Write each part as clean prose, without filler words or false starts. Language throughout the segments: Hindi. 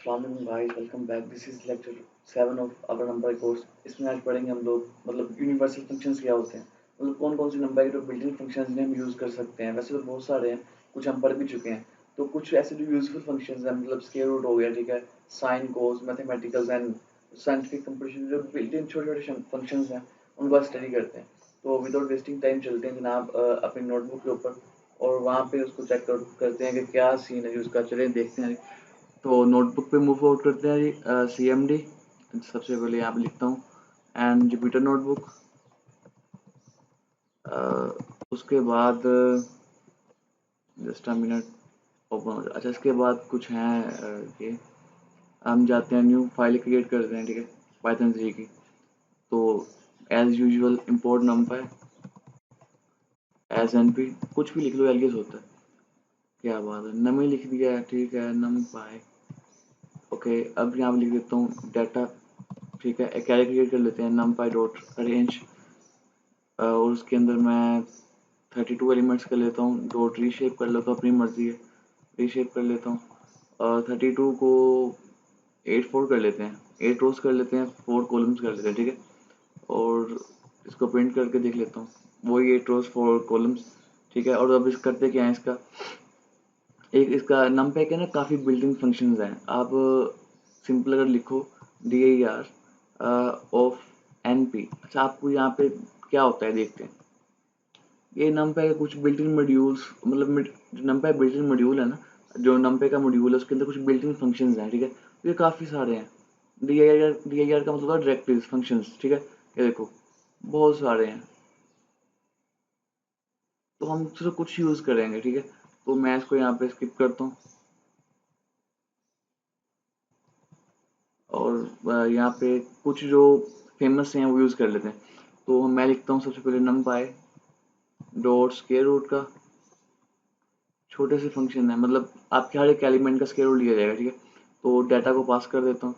अस्सलाम भाई, welcome back. This is lecture 7 of our number course. इसमें आज पढ़ेंगे हम लोग मतलब यूनिवर्सल फंक्शंस क्या होते हैं, मतलब कौन कौन से नंबर के जो बिल्ट इन फंक्शंस जिन्हें हम यूज़ कर सकते हैं। वैसे तो बहुत सारे हैं, कुछ हम पढ़ भी चुके हैं। तो कुछ ऐसे जो यूजफुल फंक्शंस हैं, मतलब स्क्वायर रूट हो गया, ठीक है, sine cos mathematicals and scientific computation, जो बिल्ट इन छोटे छोटे फंक्शंस हैं उनको आज स्टडी करते हैं। तो विदाउट वेस्टिंग टाइम चलते हैं जनाब अपनी नोटबुक के ऊपर और वहाँ पे उसको चेक करते हैं कि क्या सीन है जी उसका। चलें देखते हैं। तो नोटबुक पे मूव आउट करते हैं जी। CMD सबसे पहले यहाँ पे लिखता हूँ एंड जुपिटर नोटबुक। उसके बाद जस्ट अ मिनट ओपन हो जाए। अच्छा, इसके बाद कुछ हैं ये हम जाते हैं न्यू फाइल क्रिएट करते हैं, ठीक है, पाइथन 3 की। तो as usual import NumPy as NP, कुछ भी लिख लो, एलियस होता है। क्या बात है, नमी लिख दिया है, ठीक है, नमपाई। ओके, अब यहाँ पे लिख देता हूँ डाटा, ठीक है, एक कैरे क्रिएट कर लेते हैं numpy डॉट अरेंज और उसके अंदर मैं 32 एलिमेंट्स कर लेता हूँ। डॉट रीशेप कर लेता हूँ, अपनी मर्जी है, रीशेप कर लेता हूँ। और 32 को 8 4 कर लेते हैं, 8 रोज कर लेते हैं, 4 कॉलम्स कर लेते हैं, ठीक है। और इसको प्रिंट करके देख लेता हूँ, वही 8 रोज 4 कॉलम्स, ठीक है। और अब इस करते क्या है, इसका एक इसका numpy के ना काफ़ी बिल्ट इन फंक्शंस हैं। आप सिंपल अगर लिखो dir ऑफ NP। अच्छा, आपको यहाँ पे क्या होता है देखते हैं। ये numpy के कुछ बिल्ट इन मॉड्यूल्स, मतलब जो numpy बिल्ट इन मॉड्यूल है ना, जो numpy का मॉड्यूल है उसके अंदर कुछ बिल्ट इन फंक्शंस हैं, ठीक है। ये काफ़ी सारे हैं। dir का मतलब डायरेक्टरीज फंक्शंस, ठीक है। ये देखो बहुत सारे हैं, तो हम सिर्फ कुछ यूज़ करेंगे, ठीक है। तो मैं इसको यहाँ पे स्किप करता हूँ और यहाँ पे कुछ जो फेमस हैं वो यूज़ कर लेते हैं। तो मैं लिखता हूँ सबसे पहले numpy डॉट स्क्वायर रूट का छोटे से फंक्शन है, मतलब आपके हर एक एलिमेंट का स्क्वायर रूट लिया जाएगा, ठीक है। तो डाटा को पास कर देता हूँ,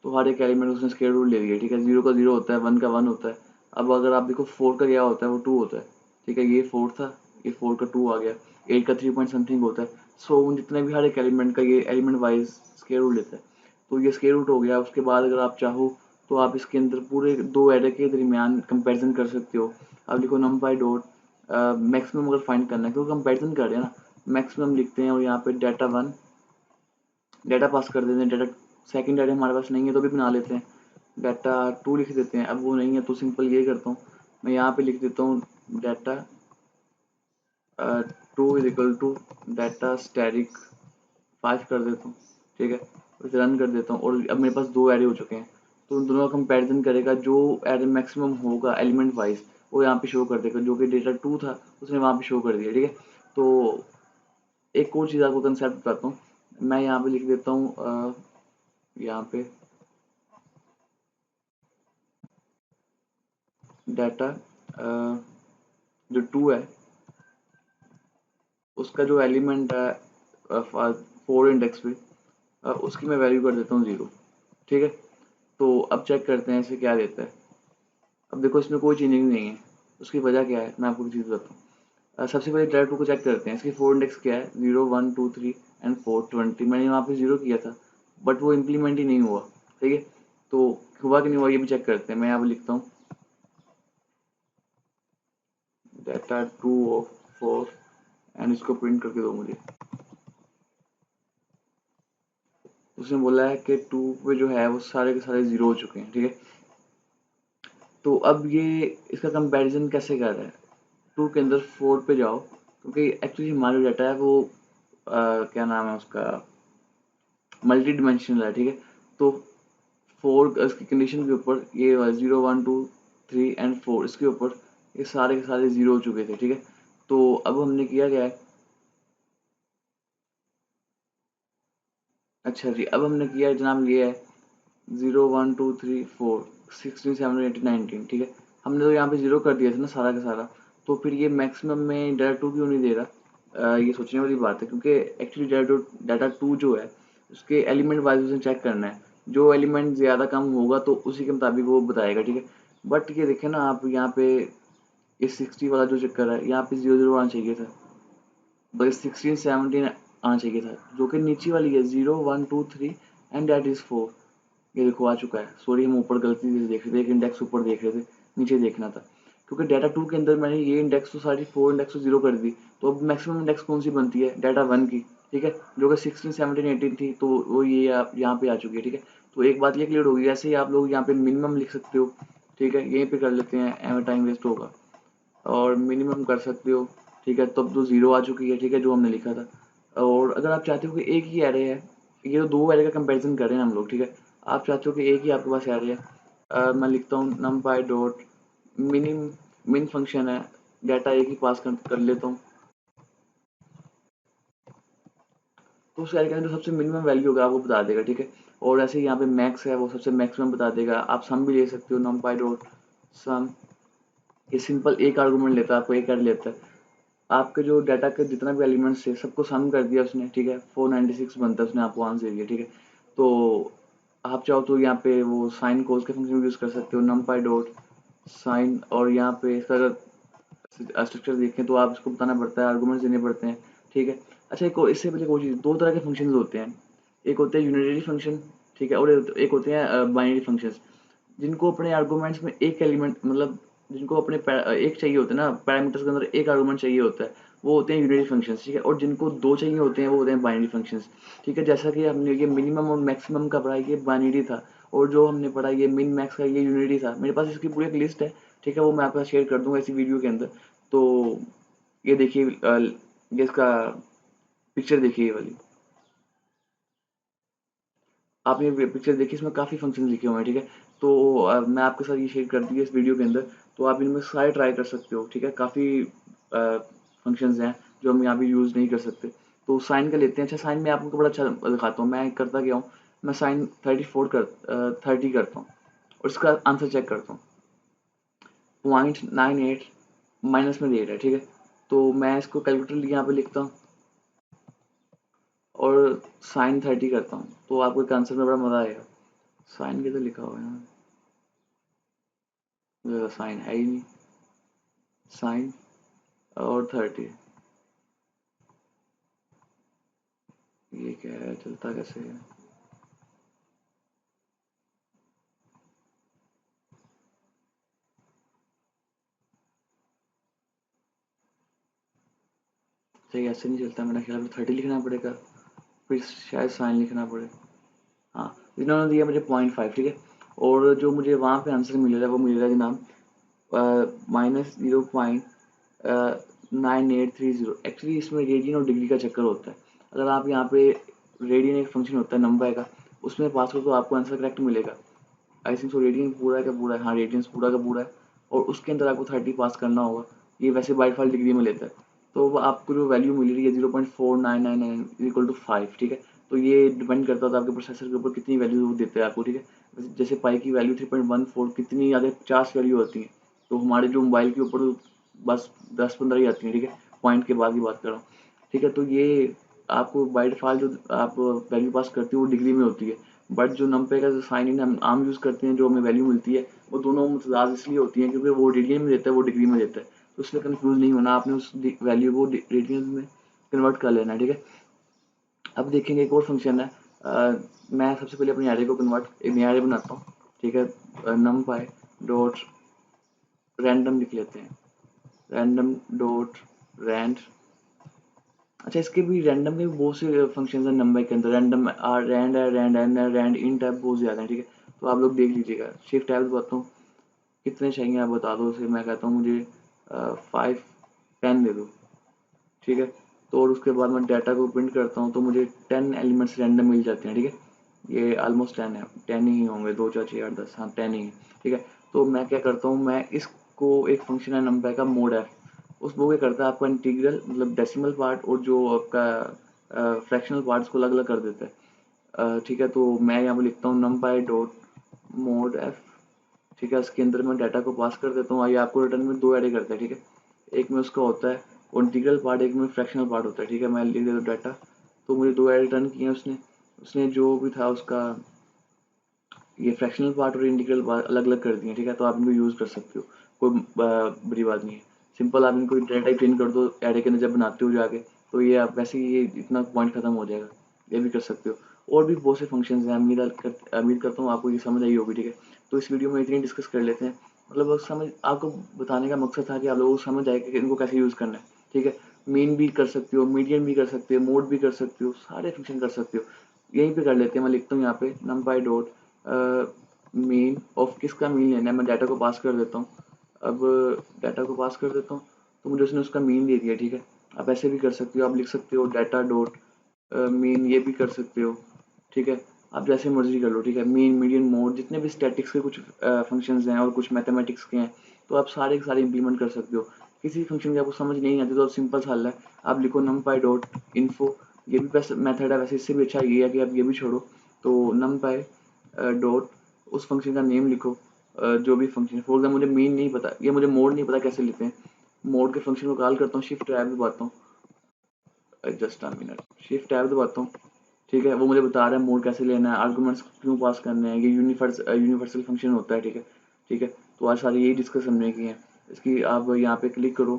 तो हर एक एलिमेंट उसने स्क्वायर रूट ले लिया, ठीक है। 0 का 0 होता है, 1 का 1 होता है। अब अगर आप देखो 4 का क्या होता है, वो 2 होता है, ठीक है। ये 4 था, ये 4 का 2 आ गया। 8 का 3 पॉइंट समथिंग होता है। सो जितने भी हर एक एलिमेंट का ये एलिमेंट वाइज स्क्वायर रूट लेता है। तो ये स्क्वायर रूट हो गया। उसके बाद अगर आप चाहो तो आप इसके अंदर पूरे दो एरे के दरमियान कंपैरिजन कर सकते हो। अब लिखो numpy डॉट मैक्सिमम अगर फाइंड करना है, क्योंकि कंपैरिजन कर रहे हैं ना, मैक्सिमम लिखते हैं और यहाँ पे डाटा 1 डाटा पास कर देते हैं। डाटा सेकंड डाटा हमारे पास नहीं है तो भी बना लेते हैं, डाटा 2 लिख देते हैं। अब वो नहीं है तो सिंपल ये करता हूँ, मैं यहाँ पे लिख देता हूँ data 2 is equal to data static 5 कर देता हूँ, ठीक है। उसे रन कर देता हूँ और अब मेरे पास दो एरे हो चुके हैं। तो उन दोनों का कंपैरिजन करेगा, जो एरे मैक्सिमम होगा एलिमेंट वाइज वो यहाँ पे शो कर देगा। जो कि डेटा 2 था उसने वहाँ पे शो कर दिया, ठीक है। तो एक और चीज़ आपको कंसेप्ट बताता हूँ, मैं यहाँ पे लिख देता हूँ यहाँ पे डाटा जो 2 है उसका जो एलिमेंट है 4 इंडेक्स पे, उसकी मैं वैल्यू कर देता हूँ 0, ठीक है। तो अब चेक करते हैं इसे क्या देता है। अब देखो इसमें कोई चेंजिंग नहीं है, उसकी वजह क्या है मैं आपको चीज़ बताता हूँ। सबसे पहले डाटा 2 को चेक करते हैं। इसकी 4 इंडेक्स क्या है, 0 1 2 3 एंड 4 20। मैंने वहाँ पे 0 किया था बट वो इम्प्लीमेंट ही नहीं हुआ, ठीक है। तो हुआ कि नहीं हुआ ये भी चेक करते हैं। मैं यहाँ पे लिखता हूँ डाटा 2 ऑफ 4 एंड इसको प्रिंट करके दो मुझे। उसने बोला है कि 2 पे जो है वो सारे के सारे 0 हो चुके हैं, ठीक है। तो अब ये इसका कंपैरिजन कैसे कर रहा है। 2 के अंदर 4 पे जाओ, क्योंकि एक्चुअली हमारा जो डाटा है वो क्या नाम है उसका, मल्टी डिमेंशनल है, ठीक है। तो 4 इसकी कंडीशन के ऊपर ये 0 1 2 3 एंड 4 इसके ऊपर ये सारे के सारे 0 हो चुके थे, ठीक है। तो अब हमने किया क्या है, अच्छा जी, अब हमने किया है जनाब ये है 0 1 2 3 4 16 17 18 19, ठीक है। हमने तो यहाँ पे 0 कर दिया था ना सारा का सारा, तो फिर ये मैक्सिमम में डाटा 2 क्यों नहीं दे रहा। ये सोचने वाली बात है, क्योंकि एक्चुअली डाटा 2 जो है उसके एलिमेंट वाइज उसे चेक करना है। जो एलिमेंट ज़्यादा कम होगा तो उसी के मुताबिक वो बताएगा, ठीक है। बट ये देखें ना आप यहाँ पे, ये 60 वाला जो चक्कर है यहाँ पे 0 0 आना चाहिए था, बस 16 17 आना चाहिए था, जो कि नीचे वाली है 0 1 2 3 एंड दैट इज़ 4। ये देखो आ चुका है। सॉरी हम ऊपर गलती से देख रहे थे, एक इंडेक्स ऊपर देख रहे थे, नीचे देखना था, क्योंकि डाटा 2 के अंदर मैंने ये इंडेक्स तो सारी 4 इंडेक्स तो 0 कर दी। तो अब मैक्सिमम इंडेक्स कौन सी बनती है, डाटा 1 की, ठीक है, जो कि 16 17 18 थी, तो वो ये आप यहाँ पे आ चुकी है, ठीक है। तो एक बात ये क्लियर होगी, ऐसे ही आप लोग यहाँ पे मिनिमम लिख सकते हो, ठीक है, यहीं पे कर लेते हैं, टाइम वेस्ट होगा, और मिनिमम कर सकते हो, ठीक है। तब तो 0 आ चुकी है, ठीक है, जो हमने लिखा था। और अगर आप चाहते हो कि एक ही एरे है, ये तो 2 एरे का कंपैरिजन कर रहे हैं हम लोग, ठीक है, आप चाहते हो कि एक ही आपके पास एरे है, मैं लिखता हूँ numpy डॉट मिनिम, मिन फंक्शन है, डाटा एक ही पास कर लेता हूँ। तो उस एरे के अंदर सबसे मिनिमम वैल्यू होगा आपको बता देगा, ठीक है। और ऐसे ही यहाँ पे मैक्स है, वो सबसे मैक्सिमम बता देगा। आप सम भी ले सकते हो, numpy डॉट सम, ये सिंपल एक आर्गूमेंट लेता है, आपको एक एरे लेता है, आपके जो डाटा के जितना भी एलिमेंट्स थे सबको सम कर दिया उसने, ठीक है, 496 बनता है, उसने आपको आंसर दिया, ठीक है। तो आप चाहो तो यहाँ पे वो साइन कोस के फंक्शन यूज कर सकते हो, numpy डॉट साइन, और यहाँ पे इसका अगर स्ट्रक्चर देखें तो आप इसको बताना पड़ता है, आर्गूमेंट्स देने पड़ते हैं, ठीक है। अच्छा, एक इससे पहले कोई चीज़, दो तरह के फंक्शन होते हैं, एक होते हैं यूनिटरी फंक्शन, ठीक है, और एक होते हैं बाइनरी फंक्शंस, जिनको अपने आर्गूमेंट्स में एक एलिमेंट, मतलब जिनको अपने एक चाहिए होता है ना, पैरामीटर्स के अंदर एक आर्गूमेंट चाहिए होता है, वो होते हैं यूनिटरी फंक्शंस, ठीक है। और जिनको दो चाहिए होते हैं वो होते हैं बाइनरी फंक्शंस, ठीक है। जैसा कि हमने ये मिनिमम और मैक्सिमम का पढ़ा, ये बाइनरी था, और जो हमने पढ़ा ये मिन मैक्स का, ये यूनिटरी था। मेरे पास इसकी पूरी एक लिस्ट है, ठीक है, वो मैं आपके साथ शेयर कर दूंगा इसी वीडियो के अंदर। तो ये देखिए, ये इसका पिक्चर देखिए, ये वाली आपने ये पिक्चर देखी, इसमें काफ़ी फंक्शन लिखे हुए हैं, ठीक है। तो मैं आपके साथ ये शेयर कर दी है इस वीडियो के अंदर, तो आप इनमें सारे ट्राई कर सकते हो, ठीक है। काफ़ी फंक्शंस हैं जो हम यहाँ पे यूज़ नहीं कर सकते। तो साइन का लेते हैं। अच्छा, साइन में आपको बड़ा अच्छा दिखाता हूँ, मैं करता क्या हूँ, मैं साइन 30 करता हूँ, और इसका आंसर चेक करता हूँ। 0.98 माइनस में 8 है, ठीक है। तो मैं इसको कैलकुलेटर यहाँ पे लिखता हूँ और साइन 30 करता हूँ, तो आपको एक आंसर में बड़ा मज़ा आएगा। साइन के तो लिखा हुआ है ना, साइन है ही नहीं, साइन और 30, ये क्या है, चलता कैसे है। सही, ऐसे नहीं चलता, मेरा ख्याल में 30 लिखना पड़ेगा, फिर शायद साइन लिखना पड़े। हाँ, इन्होंने दिया मुझे 0.5, ठीक है। और जो मुझे वहाँ पे आंसर मिल रहा है वो मिल रहा है जनाब -0.9830। एक्चुअली इसमें रेडियन और डिग्री का चक्कर होता है। अगर आप यहाँ पे, रेडियन एक फंक्शन होता है नंबर का, उसमें पास करो तो आपको आंसर करेक्ट मिलेगा। आई थिंक सो, रेडियन पूरा का पूरा है, हाँ रेडियंस पूरा का पूरा है, और उसके अंदर आपको 30 पास करना होगा। ये वैसे बाई डिफ़ॉल्ट डिग्री में लेता है। तो वो आपको जो वैल्यू मिल रही है 0.4999 इक्वल टू 5, ठीक है। तो ये डिपेंड करता था आपके प्रोसेसर के ऊपर कितनी वैल्यू वो देता है आपको, ठीक है। जैसे पाई की वैल्यू 3.14, कितनी आगे 50 वैल्यू होती है, तो हमारे जो मोबाइल के ऊपर बस 10-15 ही आती हैं, ठीक है, पॉइंट के बाद की बात कर रहा हूँ, ठीक है। तो ये आपको बाई डिफ़ॉल्ट जो आप वैल्यू पास करते हो वो डिग्री में होती है, बट जो नमपे का जो साइन इन हम आम यूज़ करते हैं, जो हमें वैल्यू मिलती है, वो दोनों मुतजाद इसलिए होती हैं क्योंकि वो रेडियन में देता है, वो डिग्री में देता है। तो इसलिए कंफ्यूज नहीं होना, आपने उस वैल्यू को रेडियन में कन्वर्ट कर लेना है, ठीक है। अब देखेंगे एक और फंक्शन है, मैं सबसे पहले अपने एरे को कन्वर्ट, एक नया एरे बनाता हूँ, ठीक है। numpy डॉट रैंडम लिख लेते हैं, रैंडम डॉट रैंड। अच्छा, इसके भी रैंडम के भी बहुत से फंक्शन है नंबर के अंदर, रैंडम रैंड है, रैंड एन है, रैंड इंट है, बहुत ज़्यादा है, ठीक है। तो आप लोग देख लीजिएगा। शिफ्ट टैब बताता हूँ कितने चाहिए, आप बता दो उसे, मैं कहता हूँ मुझे 5 10 दे दो, ठीक है। तो और उसके बाद मैं डाटा को प्रिंट करता हूँ, तो मुझे 10 एलिमेंट्स रैंडम मिल जाते हैं, ठीक है। ये ऑलमोस्ट 10 है, 10 ही होंगे, 2 4 6 8 10, हाँ 10 ही है, ठीक है। तो मैं क्या करता हूँ, मैं इसको, एक फंक्शन है नंबर का मोड है, उस वो क्या करता है, आपका इंटीग्रल मतलब डेसिमल पार्ट और जो आपका फ्रैक्शनल पार्ट्स को अलग अलग कर देता है, ठीक है। तो मैं यहाँ पे लिखता हूँ numpy डॉट मोड एफ, ठीक है। इसके अंदर मैं डाटा को पास कर देता हूँ, ये आपको रिटर्न में 2 एरे करता है, ठीक है। एक में उसका होता है इंटीग्रल पार्ट, एक में फ्रैक्शनल पार्ट होता है, ठीक है। मैं लिख देता हूँ डाटा, तो मुझे 2 एरे रिटर्न किए उसने, उसने जो भी था उसका, ये फ्रैक्शनल पार्ट और इंटीग्रल पार्ट अलग अलग कर दिए, ठीक है। तो आप इनको यूज़ कर सकते हो, कोई बड़ी बात नहीं है। सिंपल आप इनको डाटा टाइप चेंज कर दो एरे के अंदर जब बनाते हो जाके, तो ये आप वैसे ही ये इतना पॉइंट खत्म हो जाएगा, ये भी कर सकते हो। और भी बहुत से फंक्शंस हैं। उम्मीद करता हूँ आपको ये समझ आई होगी, ठीक है। तो इस वीडियो में इतनी डिस्कस कर लेते हैं, मतलब बस समझ आपको बताने का मकसद था कि आप लोगों को समझ आए कि इनको कैसे यूज़ करना है, ठीक है। मेन भी कर सकते हो, मीडियम भी कर सकते हो, मोड भी कर सकते हो, सारे फंक्शन कर सकते हो। यहीं पे कर लेते हैं, मैं लिखता हूँ यहाँ पे numpy डॉट मेन ऑफ किसका मीन लेना है, मैं डाटा को पास कर देता हूँ। अब डाटा को पास कर देता हूँ तो मुझे उसने उसका मीन दे दिया, ठीक है। आप ऐसे भी कर सकते हो, आप लिख सकते हो डाटा डॉट मीन, ये भी कर सकते हो, ठीक है। आप जैसे मर्जी कर लो, ठीक है। मीन, मीडियन, मोड, जितने भी स्टैटिक्स के कुछ फंक्शंस हैं और कुछ मैथमेटिक्स के हैं, तो आप सारे के सारे इंप्लीमेंट कर सकते हो। किसी फंक्शन की आपको समझ नहीं आती तो सिंपल सा हल है, आप लिखो numpy डॉट इन्फो। ये भी बेस्ट मेथड है वैसे, इससे भी अच्छा ये है कि आप ये भी छोड़ो। तो numpy डॉट उस फंक्शन का नेम लिखो, जो भी फंक्शन। फॉर एग्जाम्पल मुझे मीन नहीं पता, ये मुझे मोड नहीं पता कैसे लिखते हैं। मोड के फंक्शन को कॉल करता हूँ, शिफ्ट टैब दबाता हूँ, just a minute, shift tab दबाता हूँ, ठीक है। वो मुझे बता रहा है मोड कैसे लेना है, आर्गुमेंट्स क्यों पास करने हैं, ये यूनिवर्सल फंक्शन होता है, ठीक है। ठीक है, तो आज सारी यही डिस्कस हमने की है। इसकी आप यहाँ पे क्लिक करो,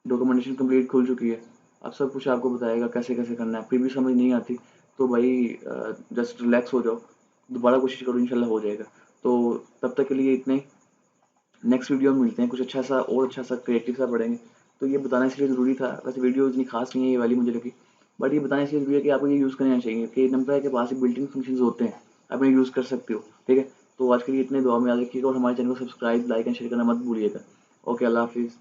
डॉक्यूमेंटेशन कंप्लीट खुल चुकी है। अब सब कुछ आपको बताएगा कैसे कैसे करना है। फिर भी समझ नहीं आती तो भाई जस्ट रिलैक्स हो जाओ, दोबारा कोशिश करो, इंशाल्लाह हो जाएगा। तो तब तक के लिए इतने ही, नेक्स्ट वीडियो में मिलते हैं, कुछ अच्छा सा और अच्छा सा क्रिएटिव सा पढ़ेंगे। तो ये बताना इसलिए ज़रूरी था, वैसे वीडियो इतनी खास नहीं है ये वाली मुझे लगी, बट ये बताना इसलिए ज़रूरी है कि आपको ये यूज़ करना चाहिए कि नंबर के पास बिल्ट इन फंक्शंस होते हैं, आप इन्हें यूज़ कर सकते हो, ठीक है। तो आज के लिए इतने, दुआ में याद रखिएगा और हमारे चैनल को सब्सक्राइब, लाइक एंड शेयर करना मत भूलिएगा। ओके, अल्लाह हाफिज़।